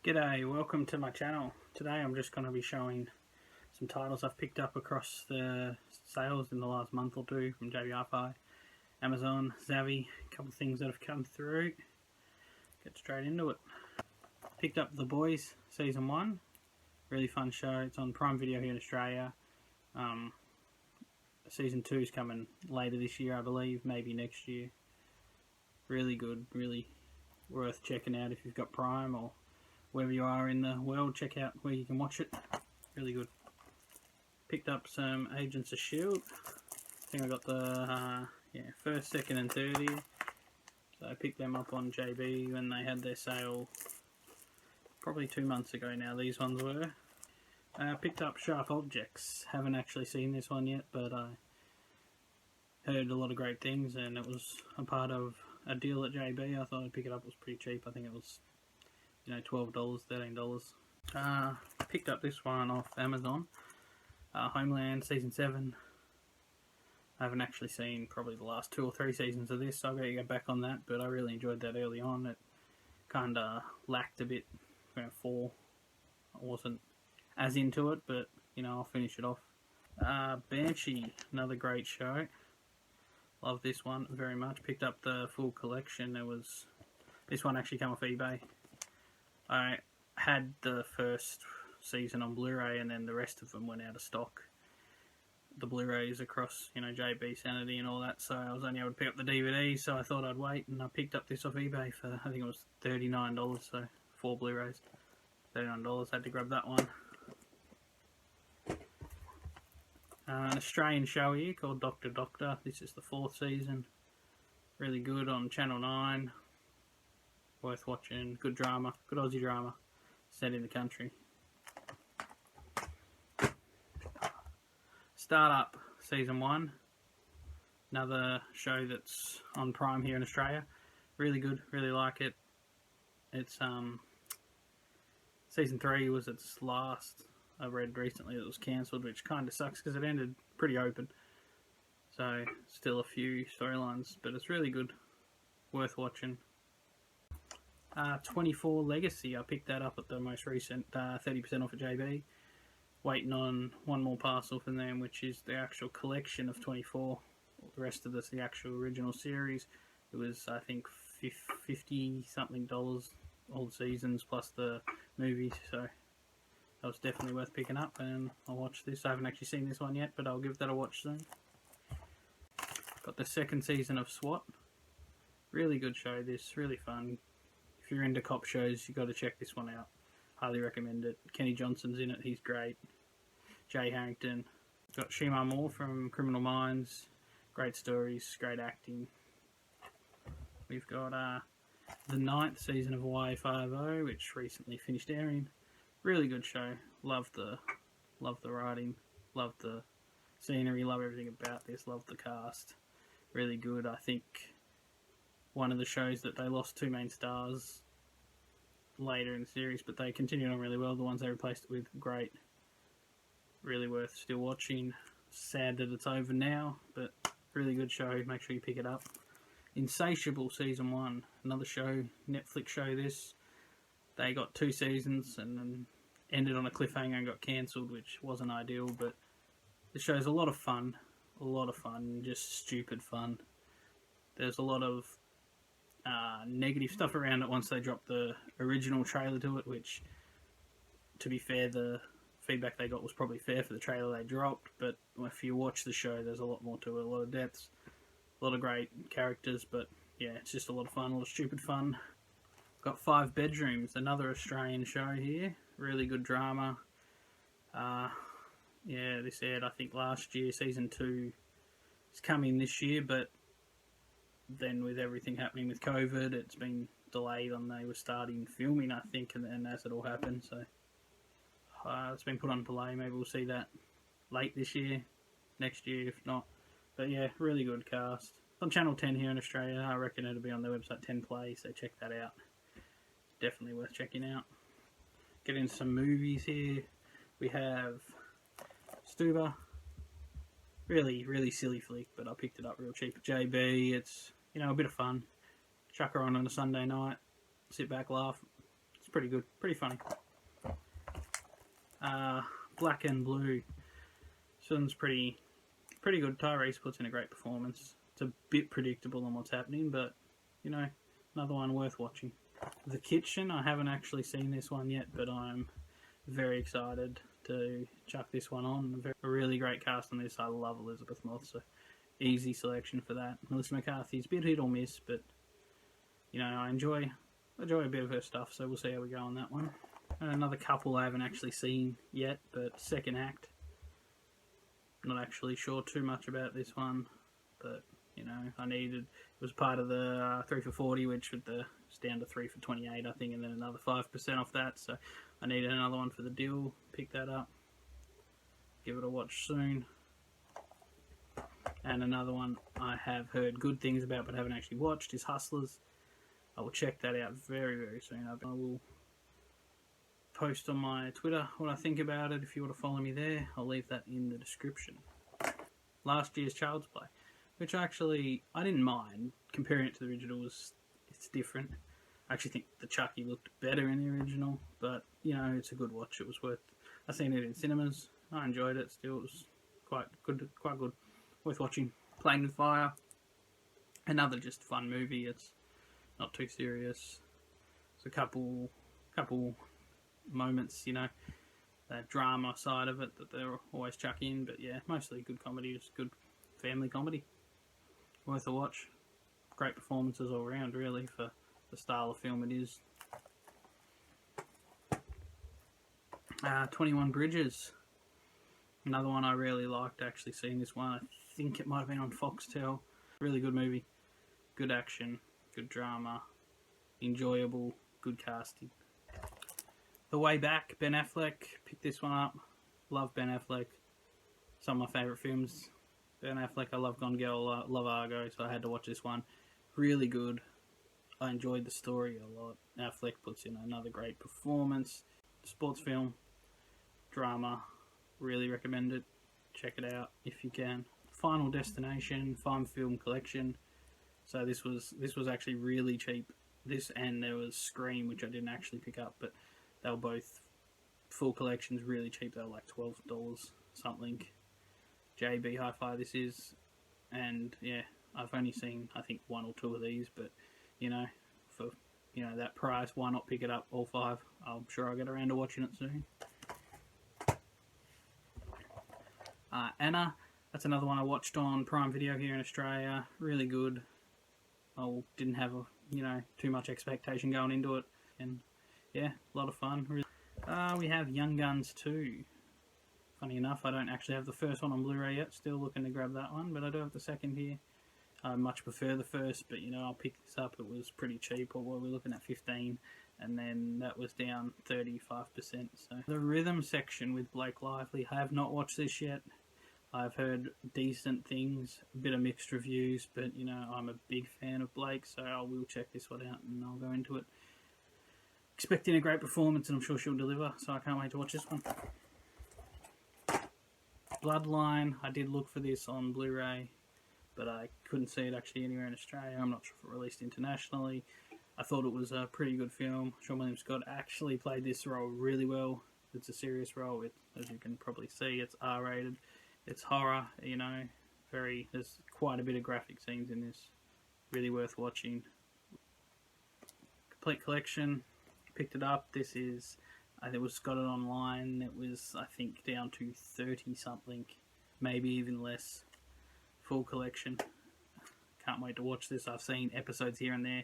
G'day, welcome to my channel. Today I'm just going to be showing some titles I've picked up across the sales in the last month or two from JBR, Amazon, Zavvi, a couple of things that have come through. Get straight into it. Picked up The Boys Season 1, really fun show. It's on Prime Video here in Australia. Season 2 is coming later this year, I believe, maybe next year. Really good, really worth checking out if you've got Prime or wherever you are in the world. Check out where you can watch it. Really good. Picked up some Agents of S.H.I.E.L.D. I think I got the first, second and third here. So I picked them up on JB when they had their sale probably 2 months ago now, these ones were. Picked up Sharp Objects. Haven't actually seen this one yet, but I heard a lot of great things and it was a part of a deal at JB. I thought I'd pick it up. It was pretty cheap. I think it was $12, $13. Picked up this one off Amazon. Homeland Season 7. I haven't actually seen probably the last 2 or 3 seasons of this, so I've got to get back on that, but I really enjoyed that early on. It kind of lacked a bit. Around 4, I wasn't as into it, but I'll finish it off. Banshee, another great show. Love this one very much. Picked up the full collection. This one actually came off eBay. I had the first season on Blu Ray and then the rest of them went out of stock. The Blu Rays across, JB Sanity and all that, so I was only able to pick up the DVD, so I thought I'd wait, and I picked up this off eBay for, I think it was $39, so 4 Blu Rays. $39, had to grab that one. An Australian show here called Dr. Doctor. This is the 4th season. Really good on Channel 9. Worth watching. Good drama. Good Aussie drama. Set in the country. Startup Season 1. Another show that's on Prime here in Australia. Really good. Really like it. It's Season 3 was its last. I read recently it was cancelled, which kind of sucks because it ended pretty open. So, still a few storylines, but it's really good. Worth watching. 24 Legacy, I picked that up at the most recent 30% off at JB. Waiting on one more parcel from them, which is the actual collection of 24. The rest of this, the actual original series. It was, I think, $50 something, all the seasons plus the movies, so that was definitely worth picking up, and I'll watch this. I haven't actually seen this one yet, but I'll give that a watch soon. Got the 2nd season of SWAT. Really good show, this. Really fun. If you're into cop shows, you've got to check this one out. Highly recommend it. Kenny Johnson's in it. He's great. Jay Harrington. Got Shemar Moore from Criminal Minds. Great stories. Great acting. We've got the 9th season of YA50, which recently finished airing. Really good show. Love the writing. Love the scenery. Love everything about this. Love the cast. Really good. I think one of the shows that they lost 2 main stars later in the series, but they continued on really well. The ones they replaced it with, great. Really worth still watching. Sad that it's over now, but really good show. Make sure you pick it up. Insatiable Season 1. Another show. Netflix show this. They got 2 seasons and then ended on a cliffhanger and got cancelled, which wasn't ideal, but the show's a lot of fun. A lot of fun. Just stupid fun. There's a lot of negative stuff around it once they dropped the original trailer to it, which, to be fair, the feedback they got was probably fair for the trailer they dropped, but if you watch the show, there's a lot more to it, a lot of depths, a lot of great characters, but yeah, it's just a lot of fun, a lot of stupid fun. Got 5 Bedrooms, another Australian show here, really good drama. Yeah, this aired I think last year. Season 2 is coming this year, but then with everything happening with COVID, it's been delayed on, they were starting filming I think, and as it all happened, so it's been put on delay. Maybe we'll see that late this year, next year if not, but yeah, really good cast. It's on Channel 10 here in Australia. I reckon it'll be on their website 10 Play, so check that out. Definitely worth checking out. Get into some movies here. We have Stuber. Really silly flick, but I picked it up real cheap at JB. It's, a bit of fun. Chuck her on a Sunday night. Sit back, laugh. It's It's pretty good, pretty funny. Black and Blue. This one's pretty good. Tyrese puts in a great performance. It's a bit predictable on what's happening, but, you know, another one worth watching. The Kitchen, I haven't actually seen this one yet, but I'm very excited to chuck this one on. A really great cast on this. I love Elizabeth Moss, so easy selection for that. Melissa McCarthy's a bit hit or miss, but, you know, I enjoy a bit of her stuff, so we'll see how we go on that one. And another couple I haven't actually seen yet, but Second Act. Not actually sure too much about this one, but, you know, it was part of the 3 for $40, which it's down to 3 for $28, I think, and then another 5% off that, so I needed another one for the deal. Pick that up, give it a watch soon. And another one I have heard good things about but haven't actually watched is Hustlers. I will check that out very, very soon. I will post on my Twitter what I think about it. If you want to follow me there, I'll leave that in the description. Last year's Child's Play, which I didn't mind. Comparing it to the original, it's different. I actually think the Chucky looked better in the original, but, you know, it's a good watch. It was worth. I seen it in cinemas. I enjoyed it. Still, it was quite good. Worth watching. Playing with Fire. Another just fun movie. It's not too serious. It's a couple moments, you know, that drama side of it that they're always chuck in, but yeah, mostly good comedy. It's good family comedy. Worth a watch. Great performances all around, really, for the style of film it is. 21 Bridges. Another one I really liked, actually seeing this one. I think it might have been on Foxtel. Really good movie. Good action, good drama, enjoyable, good casting. The Way Back, Ben Affleck. Picked this one up. Love Ben Affleck. Some of my favourite films. Ben Affleck, I love Gone Girl, love Argo, so I had to watch this one. Really good. I enjoyed the story a lot. Affleck puts in another great performance. Sports film, drama, really recommend it. Check it out if you can. Final Destination, Fine Film Collection. So this was actually really cheap. This, and there was Scream, which I didn't actually pick up, but they were both full collections, really cheap. They were like $12 something. JB Hi-Fi this is, and yeah, I've only seen I think 1 or 2 of these, but you know, for that price, why not pick it up all 5? I'm sure I'll get around to watching it soon. Anna, that's another one I watched on Prime Video here in Australia. Really good. I didn't have too much expectation going into it, and yeah, a lot of fun. We have Young Guns 2. Funny enough, I don't actually have the first one on Blu Ray yet. Still looking to grab that one, but I do have the second here. I much prefer the first, but I'll pick this up. It was pretty cheap. What were we looking at? 15, and then that was down 35%. So the Rhythm section with Blake Lively. I have not watched this yet. I've heard decent things, a bit of mixed reviews, but I'm a big fan of Blake, so I will check this one out and I'll go into it. Expecting a great performance, and I'm sure she'll deliver, so I can't wait to watch this one. Bloodline, I did look for this on Blu Ray, but I couldn't see it actually anywhere in Australia. I'm not sure if it released internationally. I thought it was a pretty good film. Sean William Scott actually played this role really well. It's a serious role. As you can probably see, it's R-rated. It's horror, there's quite a bit of graphic scenes in this. Really worth watching. Complete collection. Picked it up. This is, got it online. It was, I think, down to 30 something, maybe even less. Full collection. Can't wait to watch this. I've seen episodes here and there,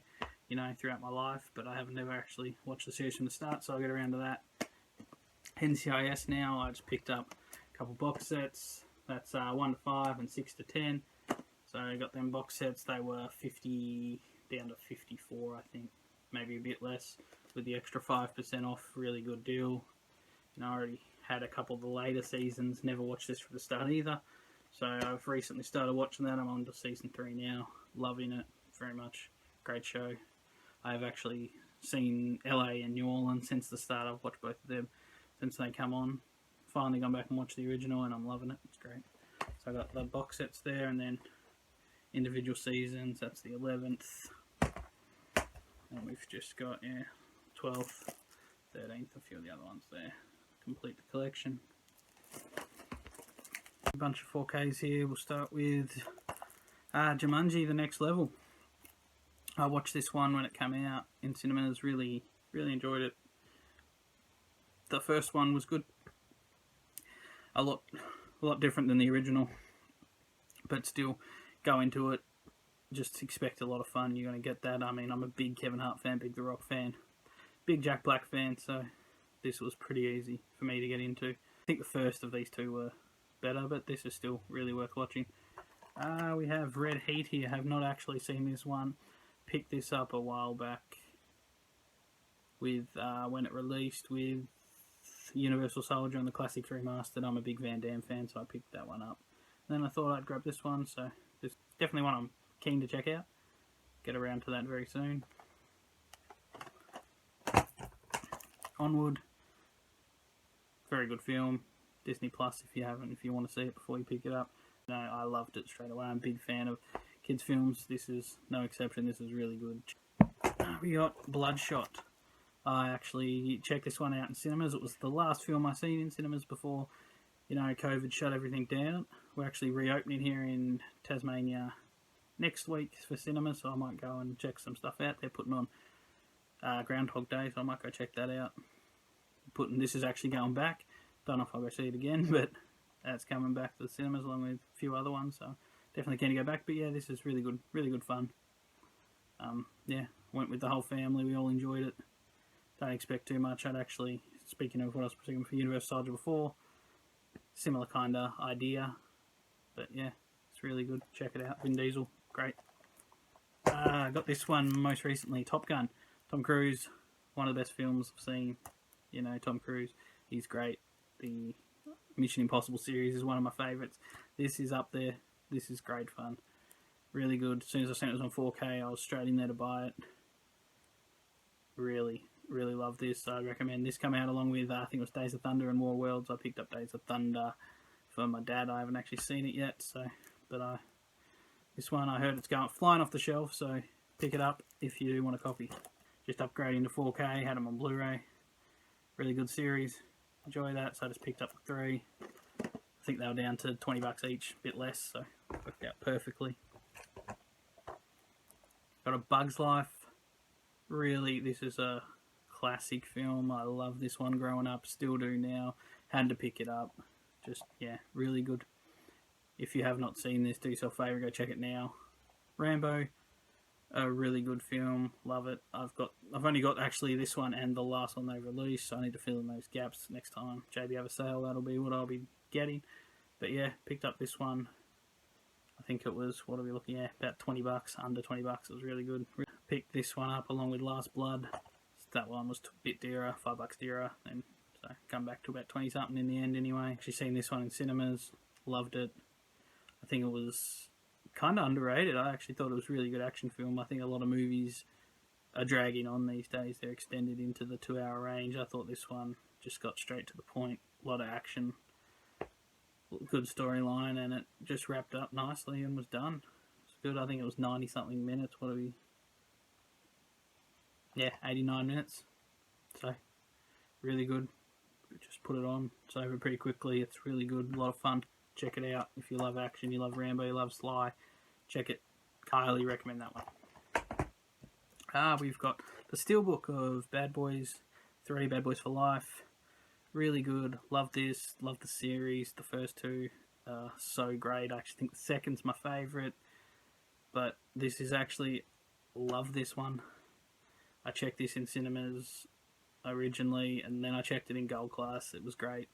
throughout my life, but I have never actually watched the series from the start, so I'll get around to that. NCIS now. I just picked up a couple box sets. That's 1 to 5 and 6 to 10. So I got them box sets. They were 50 down to 54, I think, maybe a bit less, with the extra 5% off. Really good deal. I already had a couple of the later seasons. Never watched this from the start either. So I've recently started watching that. I'm on to season 3 now. Loving it very much. Great show. I've actually seen LA and New Orleans since the start. I've watched both of them since they come on. Finally gone back and watched the original, and I'm loving it. It's great. So I got the box sets there, and then individual seasons. That's the 11th. And we've just got 12th. a few of the other ones there. Complete the collection. A bunch of 4Ks here. We'll start with Jumanji: The Next Level. I watched this one when it came out in cinemas. Really enjoyed it. The first one was good. A lot different than the original, but still go into it. Just expect a lot of fun. You're going to get that. I mean, I'm a big Kevin Hart fan, big The Rock fan, big Jack Black fan, so this was pretty easy for me to get into. I think the first of these two were better, but this is still really worth watching. We have Red Heat here. Have not actually seen this one. Picked this up a while back with when it released with Universal Soldier and the Classics Remastered. I'm a big Van Damme fan, so I picked that one up. And then I thought I'd grab this one, so this is definitely one I'm keen to check out. Get around to that very soon. Onward. Very good film. Disney Plus if you want to see it before you pick it up. No, I loved it straight away. I'm a big fan of kids' films. This is no exception. This is really good. We got Bloodshot. I actually checked this one out in cinemas. It was the last film I seen in cinemas before, COVID shut everything down. We're actually reopening here in Tasmania next week for cinemas, so I might go and check some stuff out. They're putting on Groundhog Day, so I might go check that out. This is actually going back. Don't know if I'll go see it again, but that's coming back to the cinemas along with a few other ones, so definitely keen to go back. But yeah, this is really good fun. Yeah, went with the whole family. We all enjoyed it. Don't expect too much. Speaking of what I was speaking for Universal Soldier before, similar kind of idea, but yeah, it's really good. Check it out. Vin Diesel, great. I got this one most recently, Top Gun. Tom Cruise, one of the best films I've seen. Tom Cruise, he's great. The Mission Impossible series is one of my favourites. This is up there. This is great fun. Really good. As soon as I seen it was on 4K, I was straight in there to buy it. Really love this. I recommend this. Come out along with, I think it was Days of Thunder and War Worlds. I picked up Days of Thunder for my dad. I haven't actually seen it yet, this one I heard it's going flying off the shelf, so pick it up if you do want a copy. Just upgrading to 4K, had them on Blu Ray. Really good series. Enjoy that, so I just picked up 3. I think they were down to $20 each, a bit less, so worked out perfectly. Got A Bug's Life. Really, this is a classic film. I love this one growing up, still do now. Had to pick it up. Just, yeah, really good. If you have not seen this, do yourself a favour, go check it now. Rambo, a really good film. Love it. I've only got actually this one and the last one they released, so I need to fill in those gaps next time. JB have a sale, that'll be what I'll be getting. But yeah, picked up this one. I think it was, what are we looking at? About $20, under $20. It was really good. Picked this one up along with Last Blood. That one was a bit dearer, $5 dearer, and so come back to about 20 something in the end anyway. Actually seen this one in cinemas, loved it. I think it was kind of underrated. I actually thought it was a really good action film. I think a lot of movies are dragging on these days. They're extended into the 2-hour range. I thought this one just got straight to the point. A lot of action, good storyline, and it just wrapped up nicely and was done. It's good. I think it was 90 something minutes. What are we? Yeah, 89 minutes. So, really good. Just put it on. It's over pretty quickly. It's really good. A lot of fun. Check it out. If you love action, you love Rambo, you love Sly, check it. Highly recommend that one. We've got the Steelbook of Bad Boys 3, Bad Boys for Life. Really good. Love this. Love the series. The first two are so great. I actually think the second's my favourite. But this is actually... Love this one. I checked this in cinemas originally, and then I checked it in Gold Class. It was great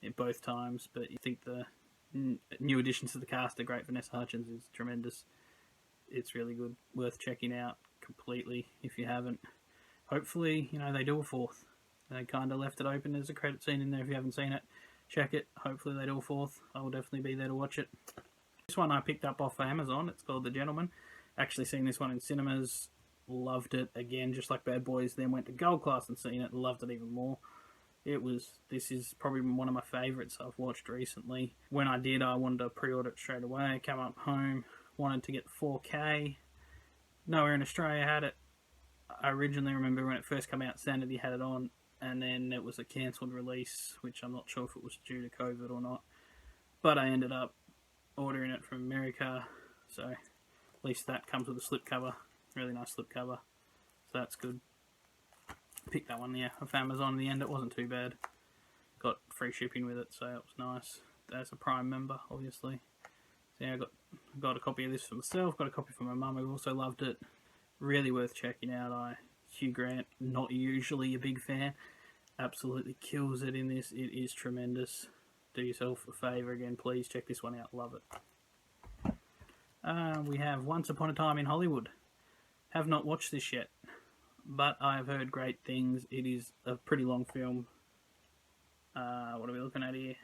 at both times, but you think the new additions to the cast are great. Vanessa Hudgens is tremendous. It's really good. Worth checking out completely if you haven't. Hopefully, they do a fourth. They kind of left it open. There's a credit scene in there if you haven't seen it. Check it. Hopefully they do a fourth. I will definitely be there to watch it. This one I picked up off Amazon. It's called The Gentleman. Actually seen this one in cinemas. Loved it. Again, just like Bad Boys. Then went to Gold Class and seen it. Loved it even more. This is probably one of my favourites I've watched recently. When I did, I wanted to pre-order it straight away. Came up home. Wanted to get 4K. Nowhere in Australia had it. I originally remember when it first came out, Sanity had it on. and then it was a cancelled release, which I'm not sure if it was due to COVID or not. But I ended up ordering it from America, so at least that comes with a slipcover. Really nice slipcover, so that's good. Picked that one, yeah, off Amazon in the end. It wasn't too bad. Got free shipping with it, so it was nice. As a Prime member, obviously. So yeah, I got a copy of this for myself, got a copy for my mum who also loved it. Really worth checking out. Hugh Grant, not usually a big fan, absolutely kills it in this. It is tremendous. Do yourself a favour again, please check this one out, love it. We have Once Upon a Time in Hollywood. Have not watched this yet, but I have heard great things. It is a pretty long film. What are we looking at here?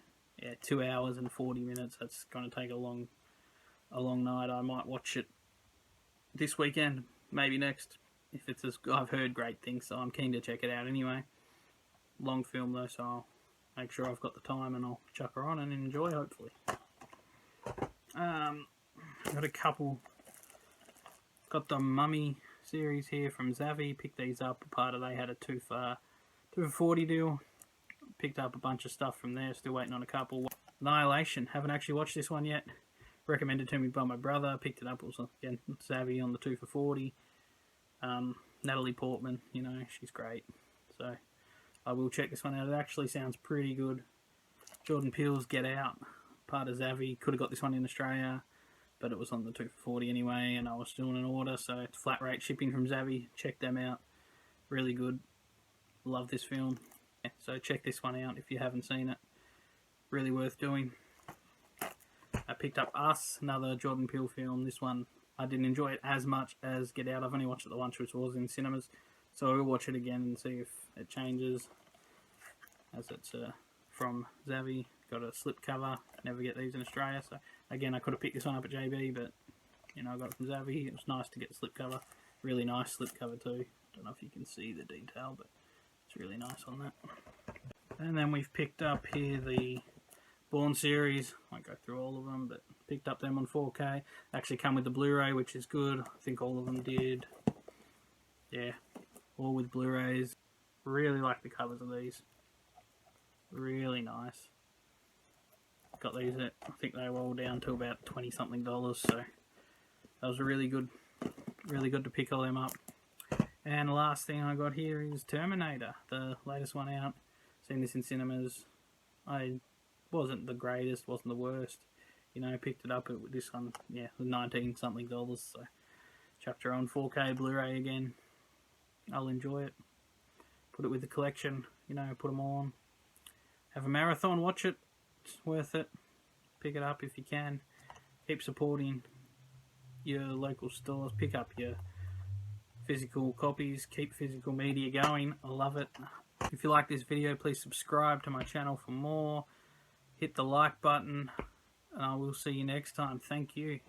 Yeah, 2 hours and 40 minutes. That's going to take a long night. I might watch it this weekend, maybe next. If it's I've heard great things, so I'm keen to check it out anyway. Long film though, so I'll make sure I've got the time and I'll chuck her on and enjoy, hopefully. Got a couple. Got the Mummy series here from Zavvi. Picked these up. Part of they had a 2 for $40 deal. Picked up a bunch of stuff from there. Still waiting on a couple. Annihilation. Haven't actually watched this one yet. Recommended to me by my brother. Picked it up. It was again Zavvi on the 2 for $40. Natalie Portman. You know, she's great. So I will check this one out. It actually sounds pretty good. Jordan Peele's Get Out. Part of Zavvi. Could have got this one in Australia, but it was on the 2 for $40 anyway, and I was doing an order, so it's flat rate shipping from Zavvi. Check them out. Really good. Love this film. Yeah, so check this one out if you haven't seen it. Really worth doing. I picked up Us, another Jordan Peele film. This one, I didn't enjoy it as much as Get Out. I've only watched it the once, which was in cinemas, so I'll watch it again and see if it changes. As it's from Zavvi. Got a slipcover. Never get these in Australia, so again, I could have picked this one up at JB, but you know, I got it from Zavvi. It was nice to get the slipcover. Really nice slipcover too. Don't know if you can see the detail, but it's really nice on that. And then we've picked up here the Bourne series. I won't go through all of them, but picked up them on 4K. Actually come with the Blu Ray, which is good. I think all of them did. Yeah, all with Blu Rays. Really like the covers of these. Really nice. Got these at, I think they were all down to about $20 something, so that was really good to pick all them up. And the last thing I got here is Terminator, the latest one out. Seen this in cinemas. I wasn't the greatest, wasn't the worst. You know, picked it up at this one, yeah, it was $19 something, so chucked her on 4K Blu-ray again. I'll enjoy it. Put it with the collection, you know, put them on. Have a marathon, watch it. It's worth it. Pick it up if you can. Keep supporting your local stores. Pick up your physical copies. Keep physical media going. I love it. If you like this video, please subscribe to my channel for more. Hit the like button, and I will see you next time. Thank you.